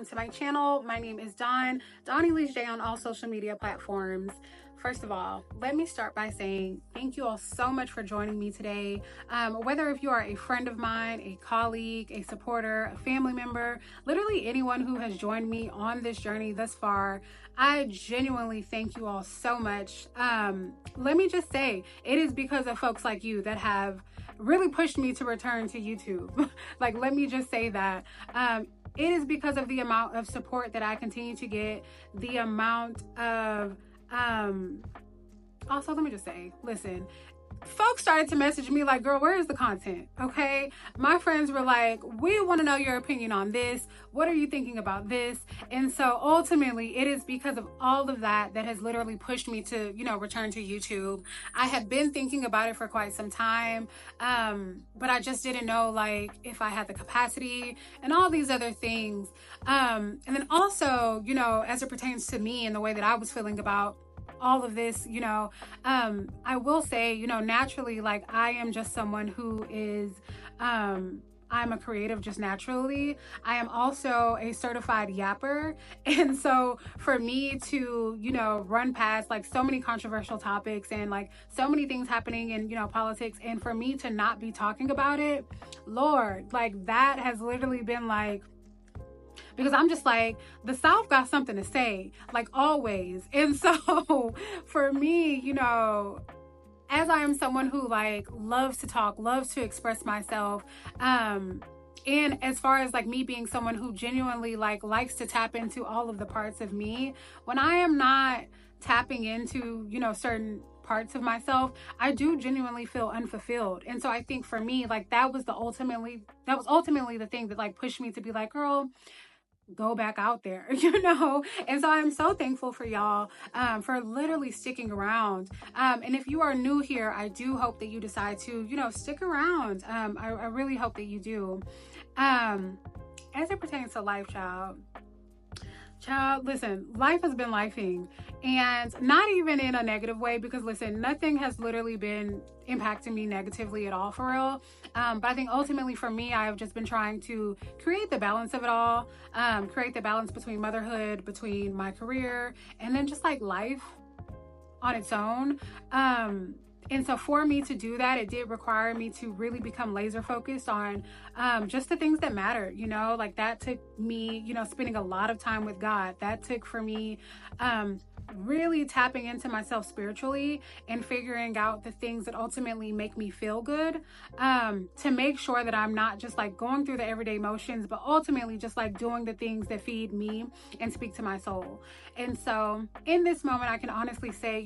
to my channel. My name is Donnie Lee's J on all social media platforms. First of all, let me start by saying thank you all so much for joining me today. Whether if you are a friend of mine, a colleague, a supporter, a family member, literally anyone who has joined me on this journey thus far, I genuinely thank you all so much. Let me just say, it is because of folks like you that have really pushed me to return to YouTube. Like, let me just say that. It is because of the amount of support that I continue to get, the amount of also, let me just say, listen, folks started to message me like, girl, where is the content? Okay, my friends were like, we want to know your opinion on this. What are you thinking about this? And so ultimately it is because of all of that that has literally pushed me to, return to YouTube. I had been thinking about it for quite some time, but I just didn't know like if I had the capacity and all these other things. And then also, as it pertains to me and the way that I was feeling about all of this, I will say, naturally, like I am just someone who is, I'm a creative just naturally. I am also a certified yapper. And so for me to, run past like so many controversial topics and like so many things happening in, politics, and for me to not be talking about it, Lord, like that has literally been like, because I'm just like, the South got something to say, like always. And so for me, as I am someone who like loves to talk, loves to express myself, and as far as like me being someone who genuinely like likes to tap into all of the parts of me, when I am not tapping into, certain parts of myself, I do genuinely feel unfulfilled. And so I think for me, like that was ultimately the thing that like pushed me to be like, girl, go back out there, And so I'm so thankful for y'all for literally sticking around. And if you are new here, I do hope that you decide to, stick around. I really hope that you do. As it pertains to life, child, listen, life has been lifing, and not even in a negative way, because listen, nothing has literally been impacting me negatively at all, for real. But I think ultimately for me, I have just been trying to create the balance of it all, create the balance between motherhood, between my career, and then just like life on its own. And so for me to do that, it did require me to really become laser focused on just the things that matter, like that took me, spending a lot of time with God. That took for me really tapping into myself spiritually and figuring out the things that ultimately make me feel good, to make sure that I'm not just like going through the everyday motions, but ultimately just like doing the things that feed me and speak to my soul. And so in this moment, I can honestly say,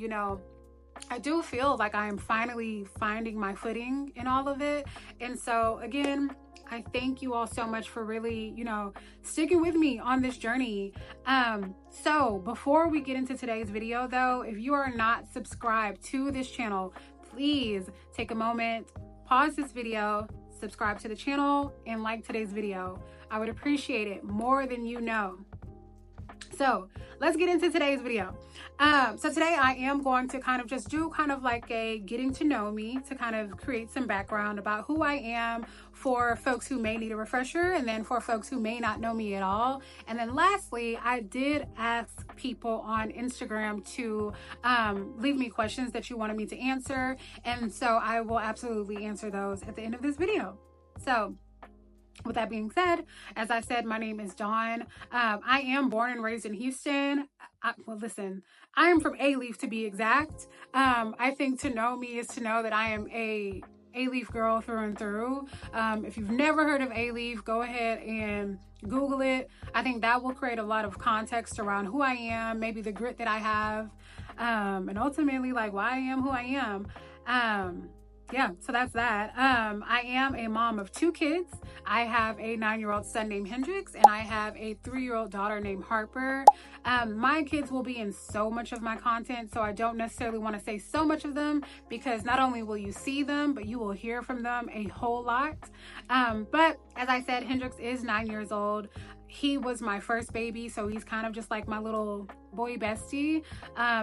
I do feel like I am finally finding my footing in all of it. And so again, I thank you all so much for really, sticking with me on this journey. So before we get into today's video though, if you are not subscribed to this channel, please take a moment, pause this video, subscribe to the channel, and like today's video. I would appreciate it more than you know. So let's get into today's video. So today I am going to kind of just do kind of like a getting to know me, to kind of create some background about who I am for folks who may need a refresher, and then for folks who may not know me at all. And then lastly, I did ask people on Instagram to leave me questions that you wanted me to answer. And so I will absolutely answer those at the end of this video. So with that being said, as I said, my name is Dawn. I am born and raised in Houston. Well, listen, I am from A-Leaf to be exact. I think to know me is to know that I am a A-Leaf girl through and through. If you've never heard of A-Leaf, go ahead and Google it. I think that will create a lot of context around who I am, maybe the grit that I have, and ultimately like why I am who I am. Yeah, so that's that. I am a mom of 2 kids. I have a 9-year-old son named Hendrix, and I have a 3-year-old daughter named Harper. My kids will be in so much of my content, so I don't necessarily want to say so much of them, because not only will you see them, but you will hear from them a whole lot. But as I said, Hendrix is 9 years old. He was my first baby, so he's kind of just like my little boy bestie.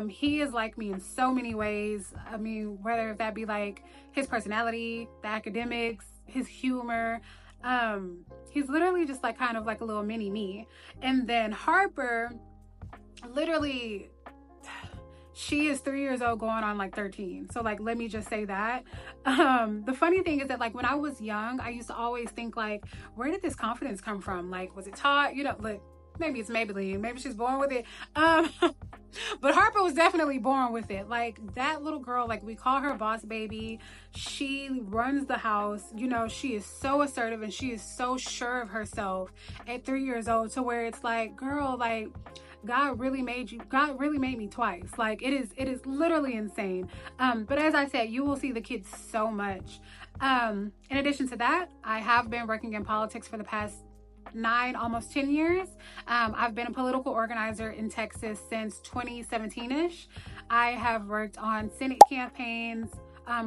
He is like me in so many ways. I mean, whether that be like his personality, the academics, his humor, He's literally just like kind of like a little mini me. And then Harper, literally, she is 3 years old going on like 13. So like, let me just say that. The funny thing is that like when I was young, I used to always think like, where did this confidence come from? Like, was it taught? You know, like maybe it's Maybelline, maybe she's born with it. But Harper was definitely born with it. Like that little girl, like we call her boss baby. She runs the house. You know, she is so assertive and she is so sure of herself at 3 years old, to where it's like, girl, like God really made you. God really made me twice. Like it is literally insane. But as I said, you will see the kids so much. In addition to that, I have been working in politics for the past 9, almost 10 years. I've been a political organizer in Texas since 2017-ish. I have worked on Senate campaigns,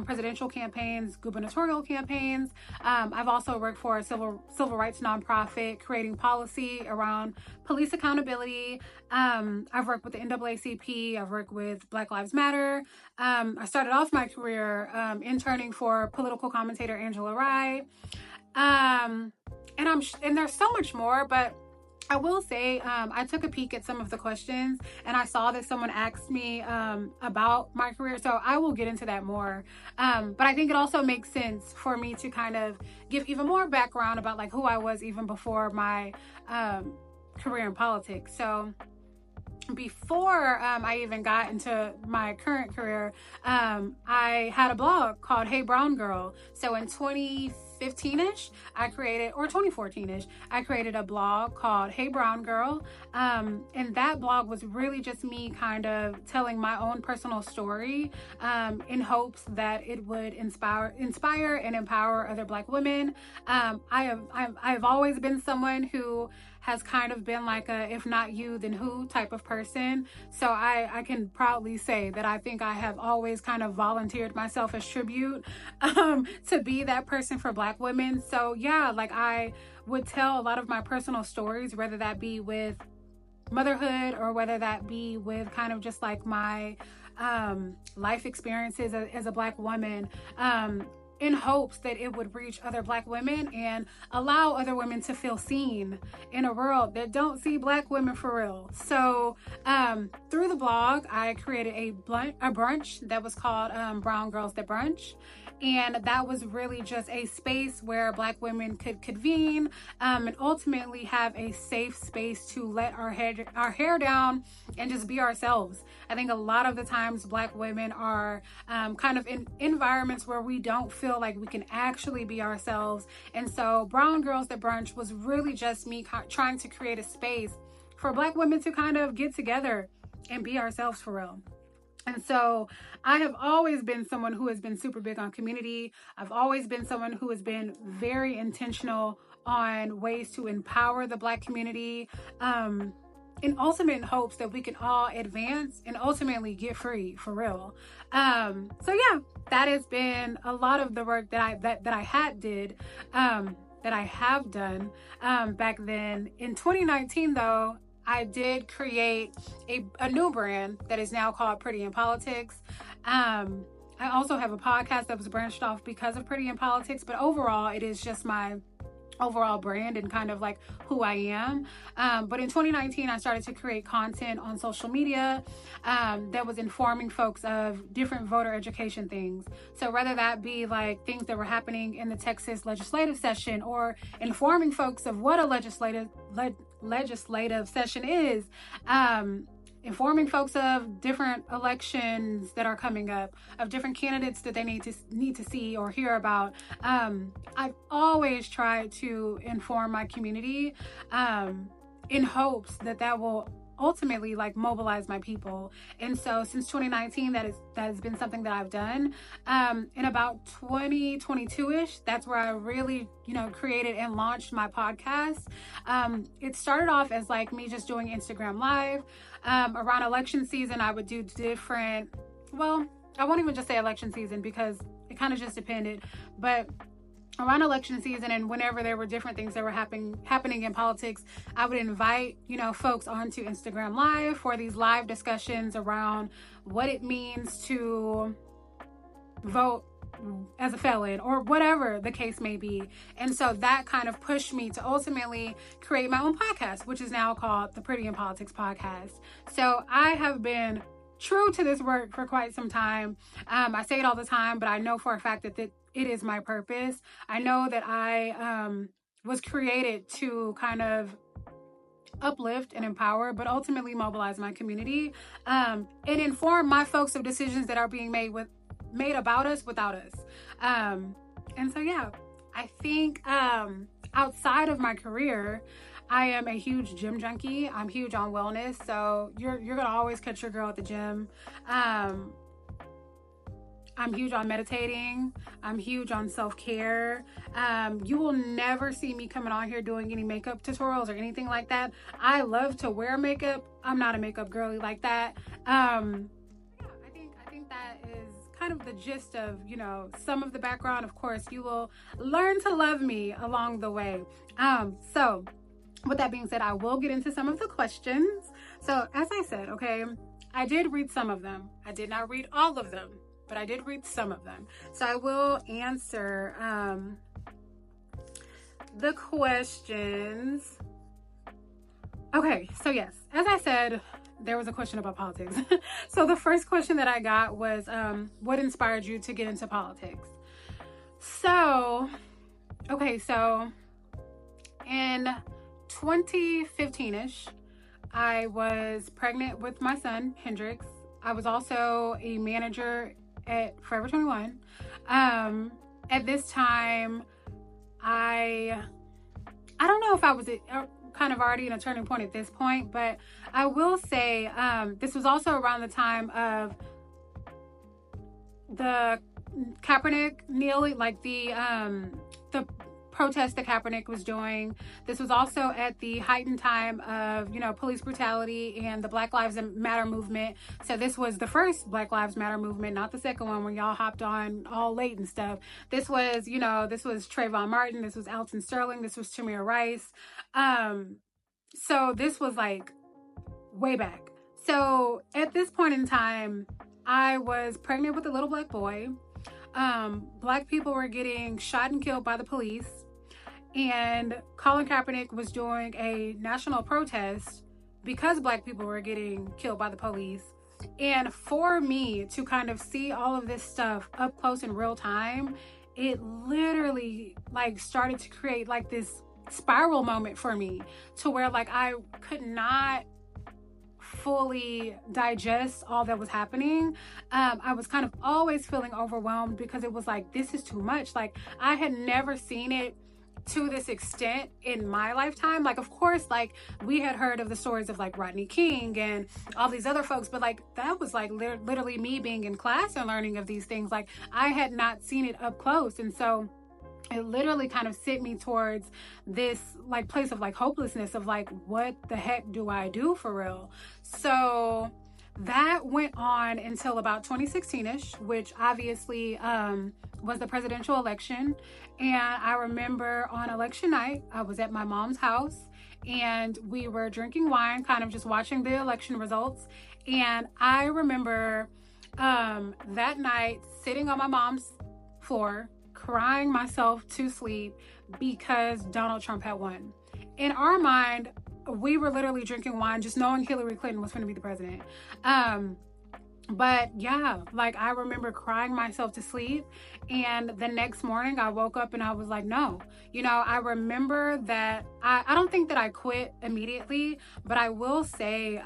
presidential campaigns, gubernatorial campaigns. I've also worked for a civil rights nonprofit creating policy around police accountability. I've worked with the NAACP. I've worked with Black Lives Matter. I started off my career interning for political commentator Angela Rye. And there's so much more, but I will say, I took a peek at some of the questions and I saw that someone asked me about my career. So I will get into that more. But I think it also makes sense for me to kind of give even more background about like who I was even before my career in politics. So before I even got into my current career, I had a blog called Hey Brown Girl. So in 2015-ish, I created, or 2014-ish, I created a blog called Hey Brown Girl. And that blog was really just me kind of telling my own personal story in hopes that it would inspire and empower other Black women. I've always been someone who has kind of been like a, if not you, then who type of person. So I can proudly say that I think I have always kind of volunteered myself as tribute to be that person for Black women. So yeah, like I would tell a lot of my personal stories, whether that be with motherhood or whether that be with kind of just like my life experiences as a Black woman, in hopes that it would reach other Black women and allow other women to feel seen in a world that don't see Black women for real. So through the blog, I created a brunch that was called Brown Girls That Brunch. And that was really just a space where Black women could convene and ultimately have a safe space to let our hair down and just be ourselves. I think a lot of the times Black women are kind of in environments where we don't feel like we can actually be ourselves. And so Brown Girls That Brunch was really just me trying to create a space for Black women to kind of get together and be ourselves for real. And so I have always been someone who has been super big on community. I've always been someone who has been very intentional on ways to empower the Black community in ultimate hopes that we can all advance and ultimately get free for real. So yeah, that has been a lot of the work that I have done back then. In 2019 though, I did create a new brand that is now called Pretty in Politics. I also have a podcast that was branched off because of Pretty in Politics, but overall it is just my overall brand and kind of like who I am. But in 2019, I started to create content on social media that was informing folks of different voter education things. So whether that be like things that were happening in the Texas legislative session or informing folks of what a legislative session is, informing folks of different elections that are coming up, of different candidates that they need to see or hear about. I've always tried to inform my community in hopes that will ultimately like mobilize my people. And so since 2019, that has been something that I've done. In about 2022-ish, that's where I really, created and launched my podcast. It started off as like me just doing Instagram Live. Around election season, I would do different, well, I won't even just say election season because it kind of just depended, but around election season and whenever there were different things that were happening in politics, I would invite, folks onto Instagram Live for these live discussions around what it means to vote as a felon or whatever the case may be. And so that kind of pushed me to ultimately create my own podcast, which is now called the Pretty in Politics Podcast. So I have been true to this work for quite some time. I say it all the time, but I know for a fact that it is my purpose. I know that I was created to kind of uplift and empower, but ultimately mobilize my community and inform my folks of decisions that are being made about us without us. And so yeah, I think outside of my career, I am a huge gym junkie. I'm huge on wellness, so you're gonna always catch your girl at the gym. I'm huge on meditating. I'm huge on self-care. You will never see me coming on here doing any makeup tutorials or anything like that. I love to wear makeup. I'm not a makeup girly like that. I think that is kind of the gist of, some of the background. Of course, you will learn to love me along the way. So with that being said, I will get into some of the questions. So as I said, okay, I did read some of them. I did not read all of them, but I did read some of them. So I will answer the questions. Okay, so yes, as I said, there was a question about politics. So the first question that I got was, what inspired you to get into politics? So in 2015-ish, I was pregnant with my son, Hendrix. I was also a manager at Forever 21. At this time, I don't know if I was kind of already in a turning point at this point, but I will say this was also around the time of the Kaepernick kneeling, like the protest that Kaepernick was doing. This was also at the heightened time of, police brutality and the Black Lives Matter movement. So this was the first Black Lives Matter movement, not the second one when y'all hopped on all late and stuff. This was, this was Trayvon Martin. This was Alton Sterling. This was Tamir Rice. So this was like way back. So at this point in time, I was pregnant with a little black boy. Black people were getting shot and killed by the police, and Colin Kaepernick was doing a national protest because black people were getting killed by the police. And for me to kind of see all of this stuff up close in real time, it literally started to create this spiral moment for me to where I could not fully digest all that was happening. I was kind of always feeling overwhelmed because it was this is too much. I had never seen it to this extent in my lifetime. Of course, we had heard of the stories of Rodney King and all these other folks, but that was literally me being in class and learning of these things. I had not seen it up close. And so it literally kind of sent me towards this place of hopelessness of what the heck do I do for real? So that went on until about 2016-ish, which obviously was the presidential election. And I remember on election night, I was at my mom's house and we were drinking wine, kind of just watching the election results. And I remember that night sitting on my mom's floor, crying myself to sleep because Donald Trump had won. In our mind, we were literally drinking wine, just knowing Hillary Clinton was going to be the president. But yeah, I remember crying myself to sleep. And the next morning I woke up and I was no, I remember that I don't think that I quit immediately, but I will say,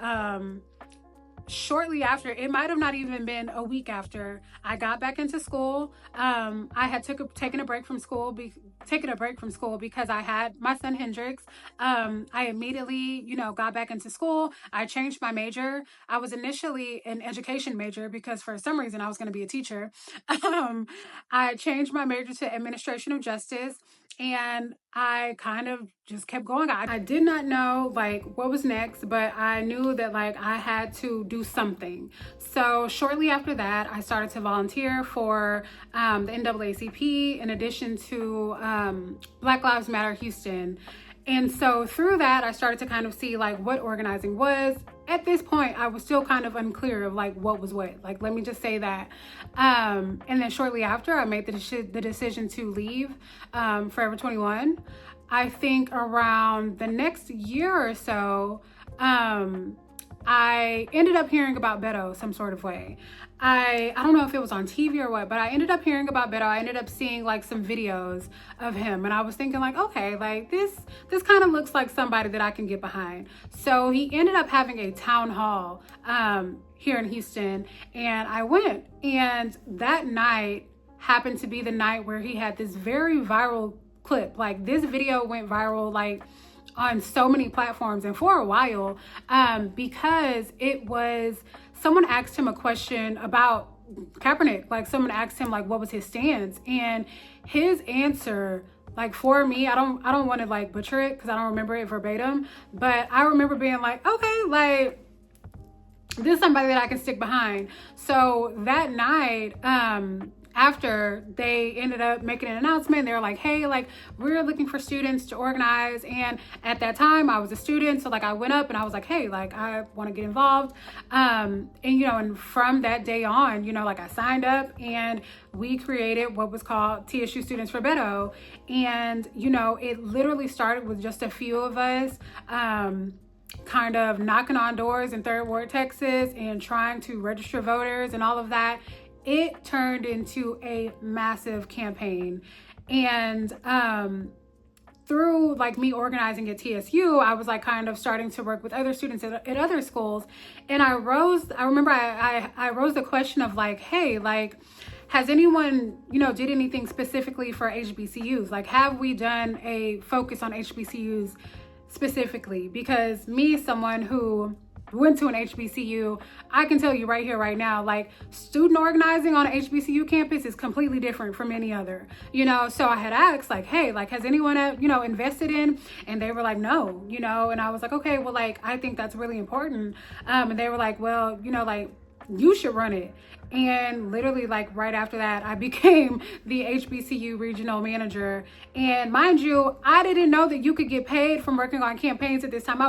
shortly after, it might have not even been a week after, I got back into school. I had taken a break from school because I had my son Hendrix. I immediately, got back into school. I changed my major. I was initially an education major because for some reason I was going to be a teacher. I changed my major to administration of justice. And I kind of just kept going. I did not know what was next, but I knew that I had to do something. So shortly after that, I started to volunteer for the NAACP in addition to Black Lives Matter Houston. And so through that, I started to kind of see like what organizing was. At this point, I was still kind of unclear of like what was what. Like, let me just say that. And then shortly after, I made the decision to leave Forever 21. I think around the next year or so, I ended up hearing about Beto some sort of way. I don't know if it was on TV or what, but I ended up hearing about Beto. I ended up seeing like some videos of him, and I was thinking like, okay, like this kind of looks like somebody that I can get behind. So he ended up having a town hall here in Houston, and I went, and that night happened to be the night where he had this very viral clip. Like, this video went viral like on so many platforms and for a while, because it was, someone asked him a question about Kaepernick. Like, someone asked him like what was his stance, and his answer, like, for me, I don't want to like butcher it because I don't remember it verbatim, but I remember being like, okay, like, this is somebody that I can stick behind. So that night, after they ended up making an announcement, they were like, hey, like, we're looking for students to organize. And at that time I was a student. So like, I went up and I was like, hey, like, I want to get involved. And, you know, and from that day on, you know, like, I signed up and we created what was called TSU Students for Beto. And, you know, it literally started with just a few of us, kind of knocking on doors in Third Ward, Texas, and trying to register voters and all of that. It turned into a massive campaign. And through like me organizing at TSU, I was like kind of starting to work with other students at other schools. And I remember I rose the question of like, hey, like, has anyone, you know, did anything specifically for HBCUs? Like, have we done a focus on HBCUs specifically? Because me, someone who went to an HBCU, I can tell you right here, right now, like, student organizing on an HBCU campus is completely different from any other, you know? So I had asked like, hey, like, has anyone, you know, invested in? And they were like, no, you know? And I was like, okay, well, like, I think that's really important. And they were like, well, you know, like, you should run it. And literally like right after that, I became the HBCU regional manager. And mind you, I didn't know that you could get paid from working on campaigns at this time. I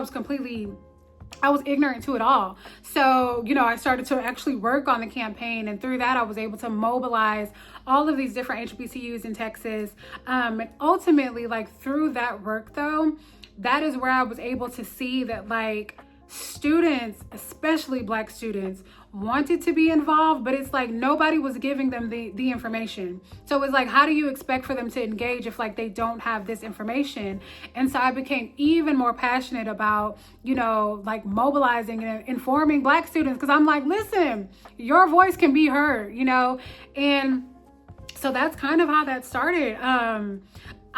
was ignorant to it all. So, you know, I started to actually work on the campaign, and through that I was able to mobilize all of these different HBCUs in Texas. And ultimately, like, through that work though, that is where I was able to see that like students, especially Black students, wanted to be involved, but it's like nobody was giving them the information. So it's like, how do you expect for them to engage if like they don't have this information? And so I became even more passionate about, you know, like mobilizing and informing Black students, because I'm like, listen, your voice can be heard, you know? And so that's kind of how that started.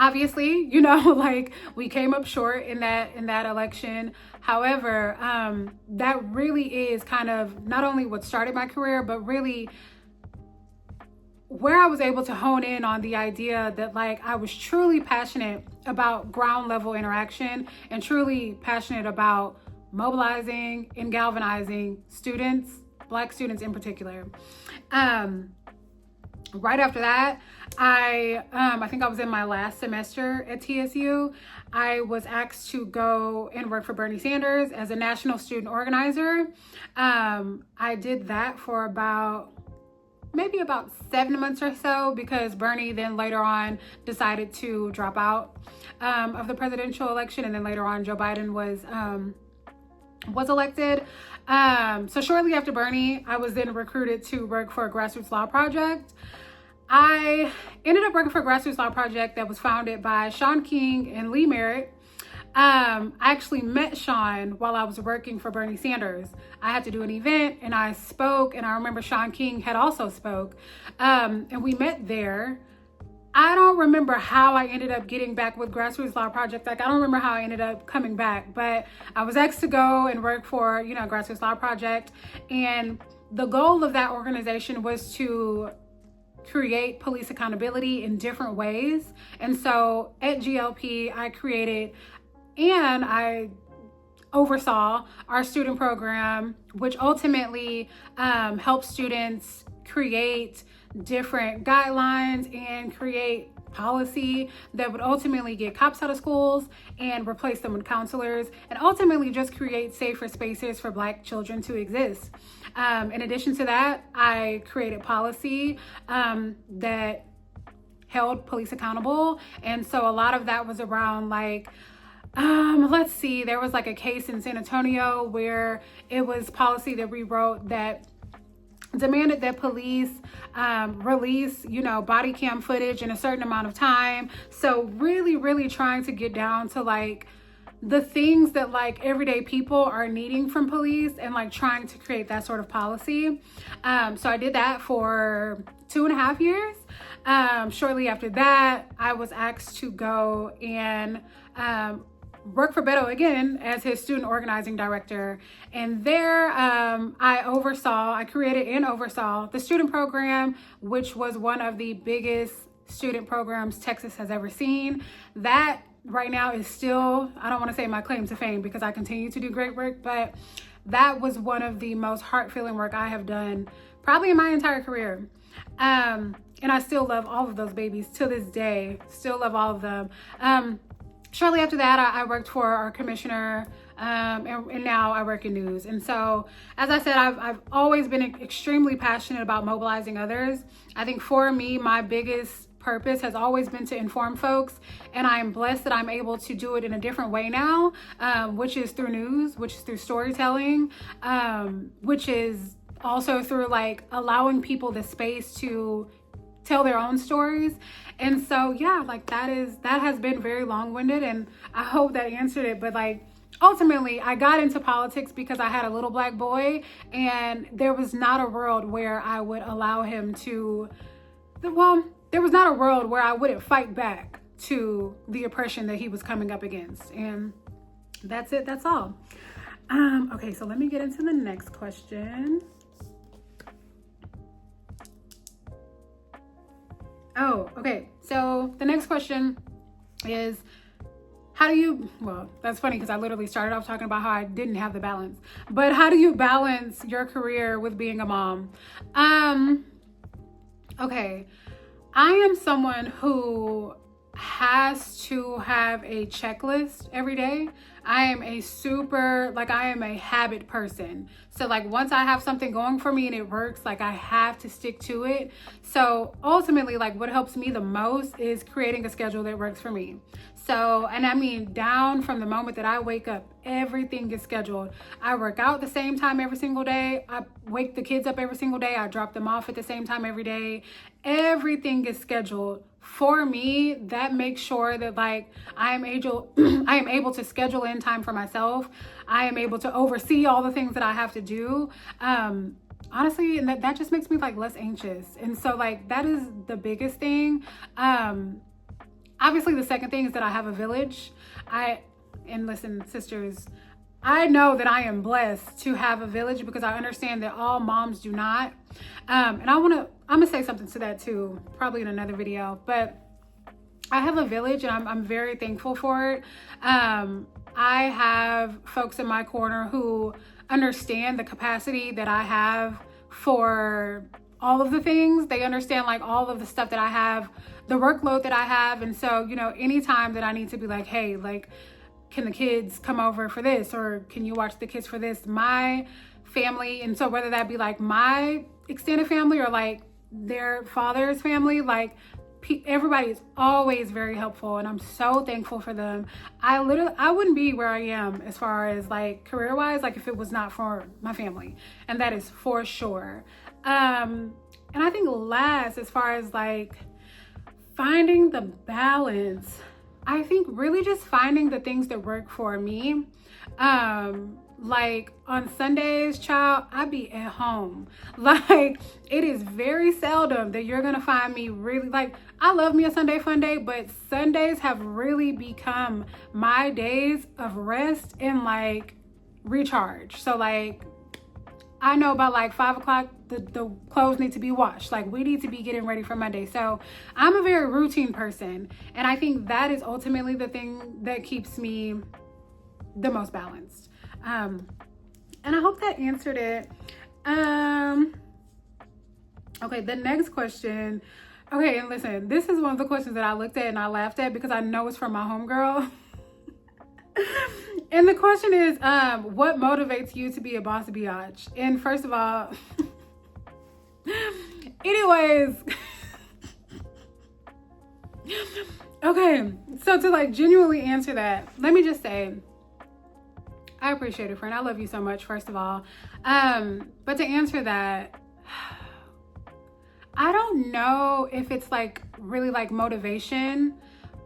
Obviously, you know, like, we came up short in that election. However, that really is kind of not only what started my career, but really where I was able to hone in on the idea that like I was truly passionate about ground level interaction and truly passionate about mobilizing and galvanizing students, Black students in particular. Right after that, I think I was in my last semester at TSU. I was asked to go and work for Bernie Sanders as a national student organizer. I did that for maybe about 7 months or so, because Bernie then later on decided to drop out of the presidential election, and then later on Joe Biden was elected. So shortly after Bernie, I was then recruited to work for a grassroots law project. I ended up working for a grassroots law project that was founded by Sean King and Lee Merritt. I actually met Sean while I was working for Bernie Sanders. I had to do an event and I spoke, and I remember Sean King had also spoke, and we met there. I don't remember how I ended up getting back with Grassroots Law Project. Like, I don't remember how I ended up coming back, but I was asked to go and work for, you know, Grassroots Law Project. And the goal of that organization was to create police accountability in different ways. And so at GLP, I created and I oversaw our student program, which ultimately helps students create different guidelines and create policy that would ultimately get cops out of schools and replace them with counselors, and ultimately just create safer spaces for Black children to exist. In addition to that, I created policy that held police accountable. And so a lot of that was around like, let's see, there was like a case in San Antonio where it was policy that we wrote that demanded that police release, body cam footage in a certain amount of time. So really trying to get down to like the things that like everyday people are needing from police, and like trying to create that sort of policy. So I did that for 2.5 years. Shortly after that, I was asked to go and work for Beto again as his student organizing director. And there I created and oversaw the student program, which was one of the biggest student programs Texas has ever seen. That right now is still, I don't want to say my claim to fame because I continue to do great work, but that was one of the most heart-filling work I have done probably in my entire career. And I still love all of those babies to this day, still love all of them. Shortly after that, I worked for our commissioner, and now I work in news. And so, as I said, I've always been extremely passionate about mobilizing others. I think for me, my biggest purpose has always been to inform folks, and I am blessed that I'm able to do it in a different way now, which is through news, which is through storytelling, which is also through like allowing people the space to tell their own stories. And so yeah, like that has been very long-winded, and I hope that answered it. But like ultimately I got into politics because I had a little Black boy, and there was not a world where I would allow him to, there was not a world where I wouldn't fight back to the oppression that he was coming up against. And that's it, that's all. Okay, so let me get into the next question. Oh, okay. So the next question is, that's funny because I literally started off talking about how I didn't have the balance, but how do you balance your career with being a mom? Okay. I am someone who has to have a checklist every day. I am a habit person. So like once I have something going for me and it works, like I have to stick to it. So ultimately, like what helps me the most is creating a schedule that works for me. So, and I mean, down from the moment that I wake up, everything is scheduled. I work out the same time every single day. I wake the kids up every single day. I drop them off at the same time every day. Everything is scheduled. For me, that makes sure that like I am able to schedule in time for myself. I am able to oversee all the things that I have to do. Honestly, and that just makes me like less anxious. And so like that is the biggest thing. Obviously the second thing is that I have a village. And listen, sisters, I know that I am blessed to have a village because I understand that all moms do not. And I'm gonna say something to that too, probably in another video, but I have a village and I'm very thankful for it. I have folks in my corner who understand the capacity that I have for all of the things. They understand like all of the stuff that I have, the workload that I have. And so, anytime that I need to be like, hey, like, can the kids come over for this? Or can you watch the kids for this? My family, and so whether that be like my extended family or like their father's family, like everybody is always very helpful, and I'm so thankful for them. I wouldn't be where I am as far as like career wise, like if it was not for my family, and that is for sure. And I think last, as far as like finding the balance, I think really just finding the things that work for me. Like on Sundays, child, I be at home. Like it is very seldom that you're gonna find me really, like, I love me a Sunday fun day, but Sundays have really become my days of rest and like recharge. So like I know about like 5 o'clock, the clothes need to be washed. Like we need to be getting ready for Monday. So I'm a very routine person. And I think that is ultimately the thing that keeps me the most balanced. And I hope that answered it. Okay, the next question Okay, and listen, this is one of the questions that I looked at and I laughed at because I know it's from my homegirl. And the question is, what motivates you to be a boss biatch? And first of all, anyways, okay, so to like genuinely answer that, let me just say, I appreciate it, friend. I love you so much, first of all. But to answer that, I don't know if it's like really like motivation.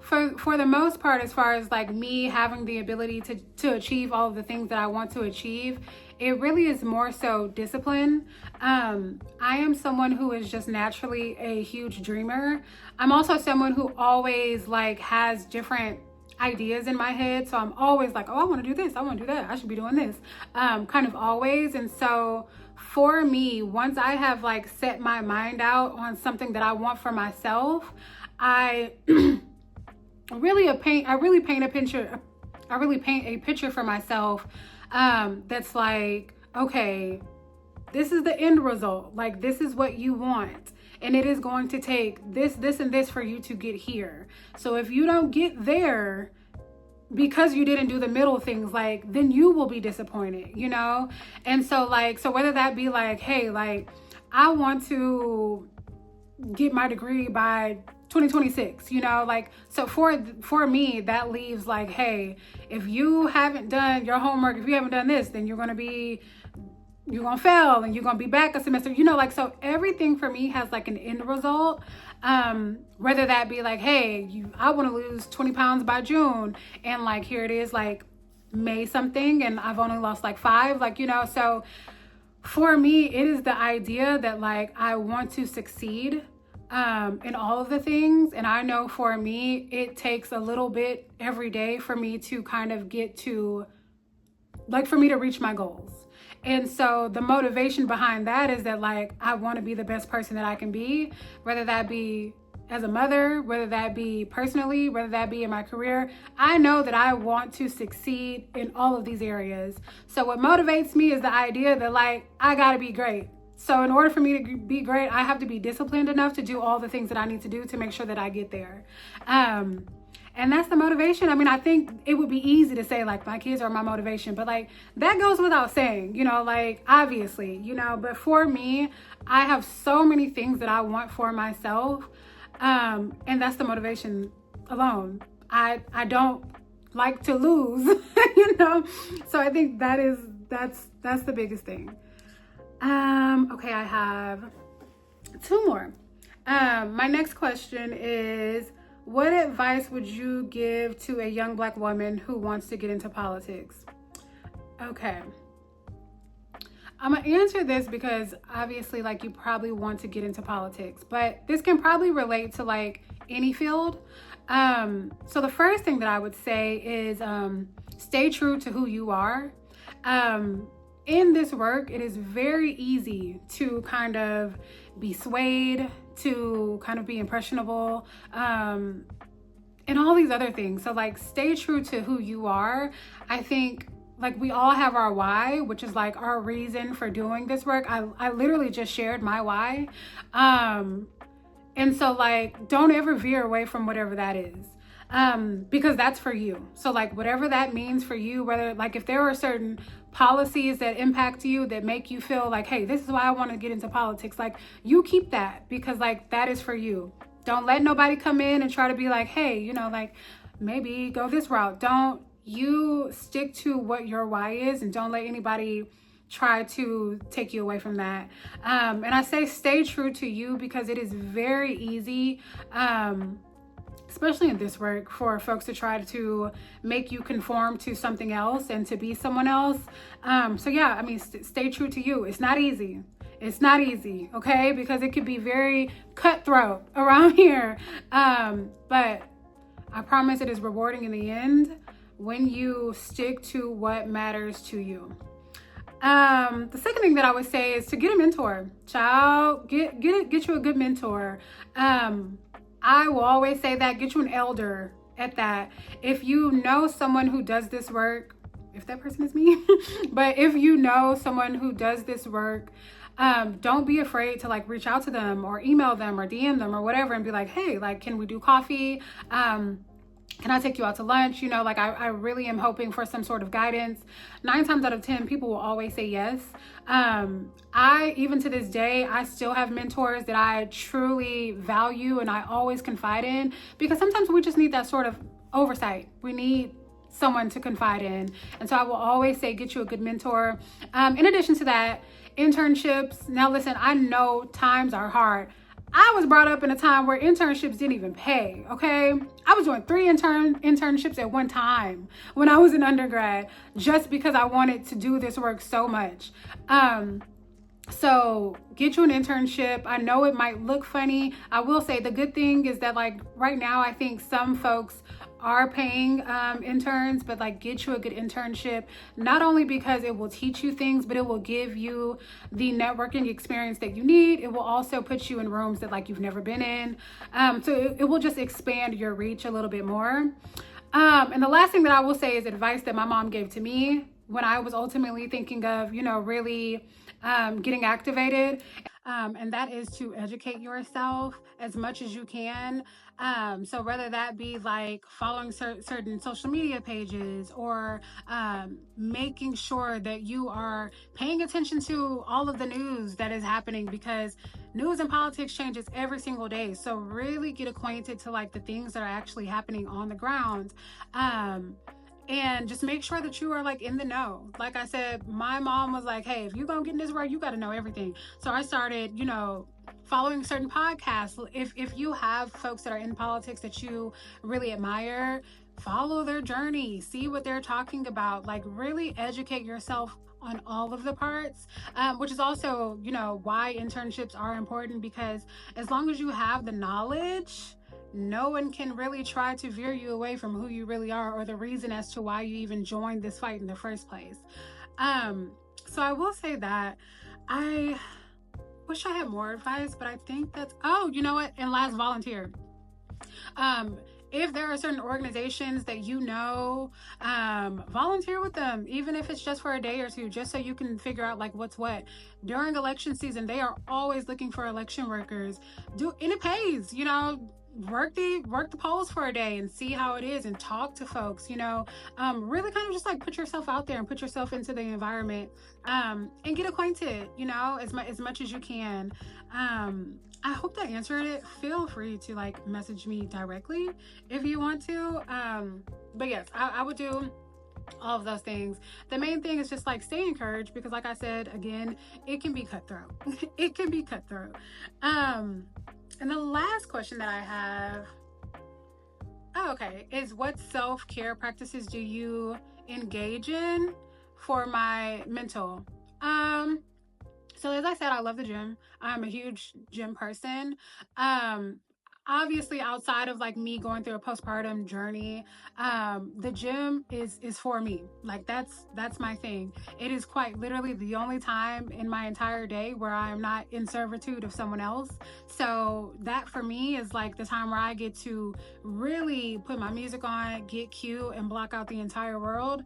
For the most part, as far as like me having the ability to achieve all of the things that I want to achieve, it really is more so discipline. I am someone who is just naturally a huge dreamer. I'm also someone who always like has different ideas in my head. So I'm always like, oh, I want to do this. I want to do that. I should be doing this. Kind of always. And so for me, once I have like set my mind out on something that I want for myself, I really paint a picture for myself that's like, okay, this is the end result. Like, this is what you want. And it is going to take this, and this for you to get here. So if you don't get there because you didn't do the middle things, like, then you will be disappointed, you know? And so like, so whether that be like, hey, like, I want to get my degree by 2026, you know, like, so for me, that leaves like, hey, if you haven't done your homework, if you haven't done this, then you're gonna fail and you're gonna be back a semester, you know, like, so everything for me has like an end result. Whether that be like, hey, I want to lose 20 pounds by June, and like, here it is like May something, and I've only lost like 5, like, you know. So for me, it is the idea that like, I want to succeed in all of the things. And I know for me, it takes a little bit every day for me to kind of get to, like, for me to reach my goals. And so the motivation behind that is that like, I want to be the best person that I can be, whether that be as a mother, whether that be personally, whether that be in my career. I know that I want to succeed in all of these areas. So what motivates me is the idea that like, I gotta be great. So in order for me to be great, I have to be disciplined enough to do all the things that I need to do to make sure that I get there. And that's the motivation. I mean, I think it would be easy to say like, my kids are my motivation, but like, that goes without saying, you know, like, obviously, you know, but for me, I have so many things that I want for myself. And that's the motivation alone. I don't like to lose, you know? So I think that's the biggest thing. Okay, I have 2 more. My next question is, what advice would you give to a young Black woman who wants to get into politics? Okay. I'm gonna answer this because obviously like, you probably want to get into politics, but this can probably relate to like any field. So the first thing that I would say is, stay true to who you are. In this work, it is very easy to kind of be swayed, to kind of be impressionable, and all these other things. So like, stay true to who you are. I think like, we all have our why, which is like our reason for doing this work. I literally just shared my why. And so like, don't ever veer away from whatever that is. Because that's for you. So like, whatever that means for you, whether like, if there are certain policies that impact you, that make you feel like, hey, this is why I want to get into politics, like, you keep that, because like, that is for you. Don't let nobody come in and try to be like, hey, you know, like, maybe go this route. Don't, you stick to what your why is, and don't let anybody try to take you away from that. And I say stay true to you because it is very easy, especially in this work, for folks to try to make you conform to something else and to be someone else. So yeah, I mean, stay true to you. It's not easy. It's not easy, okay? Because it could be very cutthroat around here. But I promise it is rewarding in the end when you stick to what matters to you. The second thing that I would say is to get a mentor. Child, get you a good mentor. I will always say that, get you an elder at that. If you know someone who does this work, if that person is me, but if you know someone who does this work, don't be afraid to like reach out to them or email them or DM them or whatever and be like, hey, like, can we do coffee? Can I take you out to lunch? You know, like I really am hoping for some sort of guidance. 9 times out of 10, people will always say yes. Even to this day, I still have mentors that I truly value and I always confide in, because sometimes we just need that sort of oversight. We need someone to confide in. And so I will always say, get you a good mentor. In addition to that, internships. Now listen, I know times are hard. I was brought up in a time where internships didn't even pay, okay? I was doing 3 internships at one time when I was an undergrad, just because I wanted to do this work so much. So get you an internship. I know it might look funny. I will say the good thing is that like right now, I think some folks are paying interns, but like get you a good internship, not only because it will teach you things, but it will give you the networking experience that you need. It will also put you in rooms that like you've never been in. So it will just expand your reach a little bit more. And the last thing that I will say is advice that my mom gave to me when I was ultimately thinking of, you know, really getting activated. And that is to educate yourself as much as you can. So whether that be like following certain social media pages or making sure that you are paying attention to all of the news that is happening, because news and politics changes every single day. So really get acquainted to like the things that are actually happening on the ground. And just make sure that you are like in the know. Like I said, my mom was like, hey, if you're gonna get in this work, you got to know everything. So I started, you know, following certain podcasts. If you have folks that are in politics that you really admire, follow their journey, see what they're talking about, like really educate yourself on all of the parts, which is also, you know, why internships are important, because as long as you have the knowledge, no one can really try to veer you away from who you really are or the reason as to why you even joined this fight in the first place. So I will say that I wish I had more advice, but I think that's, oh, you know what? And last, volunteer. If there are certain organizations that you know, volunteer with them, even if it's just for a day or two, just so you can figure out like what's what. During election season, they are always looking for election workers. And it pays, you know. Work the polls for a day and see how it is and talk to folks, you know. Really kind of just like put yourself out there and put yourself into the environment, and get acquainted, you know, as much as you can. I hope that answered it. Feel free to like message me directly if you want to. But yes, I would do all of those things. The main thing is just like stay encouraged, because like I said, again, it can be cutthroat. It can be cutthroat. And the last question that I have, is what self-care practices do you engage in for my mental? So as I said, I love the gym. I'm a huge gym person. Obviously outside of like me going through a postpartum journey, the gym is for me. Like that's my thing. It is quite literally the only time in my entire day where I am not in servitude of someone else. So that for me is like the time where I get to really put my music on, get cute, and block out the entire world.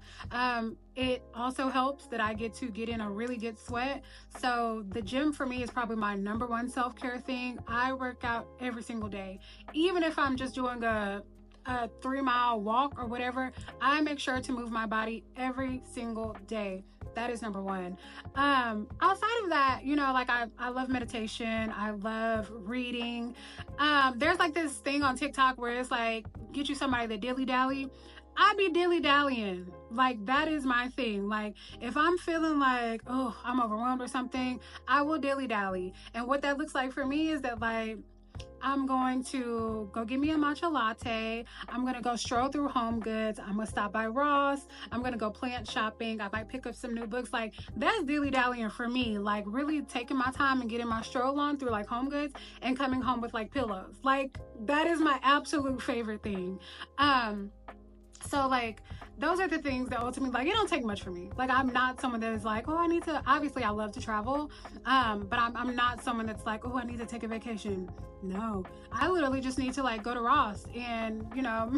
It also helps that I get to get in a really good sweat. So the gym for me is probably my number one self-care thing. I work out every single day. Even if I'm just doing a 3-mile walk or whatever, I make sure to move my body every single day. That is number one. Outside of that, you know, like I love meditation. I love reading. There's like this thing on TikTok where it's like, get you somebody that dilly-dally. I be dilly-dallying. Like that is my thing. Like if I'm feeling like, oh, I'm overwhelmed or something, I will dilly-dally. And what that looks like for me is that like, I'm going to go get me a matcha latte. I'm going to go stroll through Home Goods. I'm going to stop by Ross. I'm going to go plant shopping. I might pick up some new books. Like that's dilly-dallying for me. Like really taking my time and getting my stroll on through like Home Goods and coming home with like pillows. Like that is my absolute favorite thing. So like those are the things that ultimately, like, it don't take much for me. Like I'm not someone that is like, oh, I need to, obviously I love to travel, but I'm not someone that's like, oh, I need to take a vacation. No, I literally just need to like go to Ross and, you know,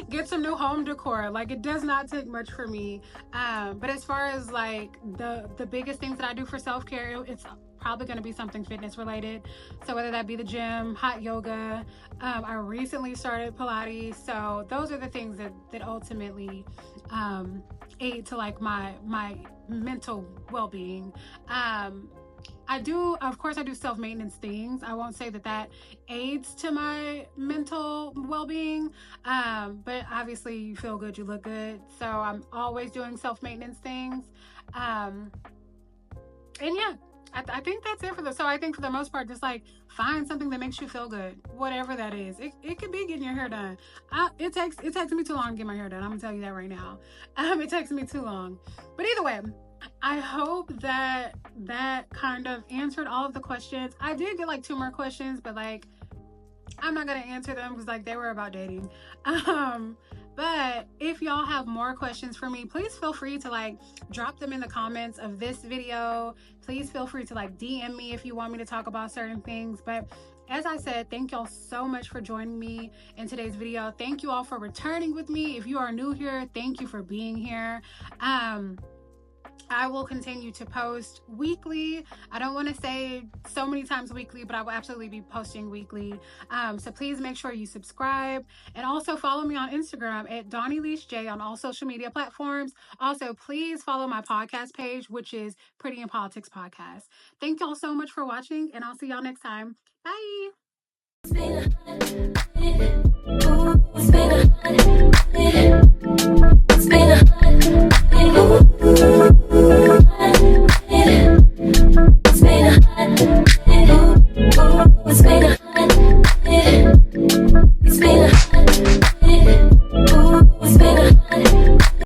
get some new home decor. Like, it does not take much for me. But as far as like the biggest things that I do for self-care, it's probably going to be something fitness related. So whether that be the gym, hot yoga, I recently started Pilates. So those are the things that ultimately aid to like my mental well-being. Of course I do self-maintenance things. I won't say that aids to my mental well-being, but obviously you feel good, you look good. So I'm always doing self-maintenance things. And yeah, I think that's it for the. So I think for the most part, just like find something that makes you feel good, whatever that is. It could be getting your hair done. It takes me too long to get my hair done. I'm gonna tell you that right now. It takes me too long. But either way, I hope that kind of answered all of the questions. I did get like 2 more questions, but like I'm not gonna answer them because like they were about dating. But if y'all have more questions for me, please feel free to like drop them in the comments of this video. Please feel free to like DM me if you want me to talk about certain things. But as I said, thank y'all so much for joining me in today's video. Thank you all for returning with me. If you are new here, thank you for being here. I will continue to post weekly. I don't want to say so many times weekly, but I will absolutely be posting weekly. So please make sure you subscribe and also follow me on Instagram at DonnieLeishJ on all social media platforms. Also, please follow my podcast page, which is Pretty in Politics Podcast. Thank y'all so much for watching, and I'll see y'all next time. Bye. It's been a